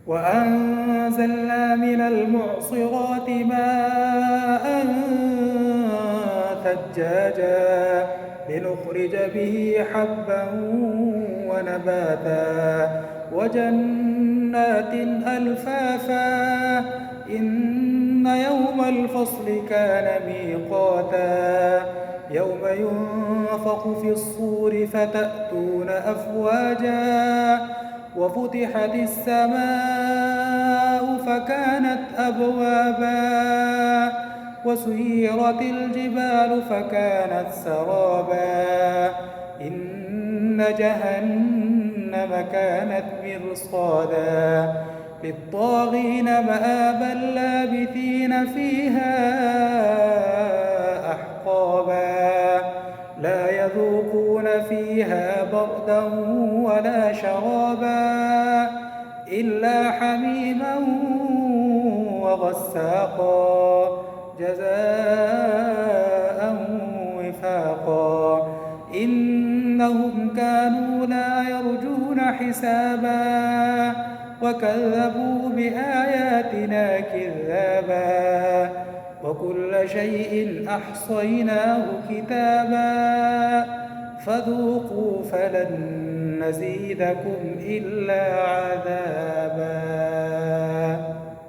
وأنزلنا من المعصرات ماء ثجاجا لنخرج به حبا ونباتا وجنات ألفافا إن يوم الفصل كان ميقاتا يوم ينفخ في الصور فتأتون أفواجا وفتحت السماء فكانت أبوابا وسيرت الجبال فكانت سرابا إن جهنم كانت مرصادا للطاغين مآبا لابثين فيها أحقابا لا يذوقون فيها بردا ولا شرابا إلا حميما وغساقا جزاء وفاقا إنهم كانوا لا يرجون حسابا وكذبوا بآياتنا كذابا وكل شيء أحصيناه كتابا فذوقوا فلن نزيدكم إلا عذابا.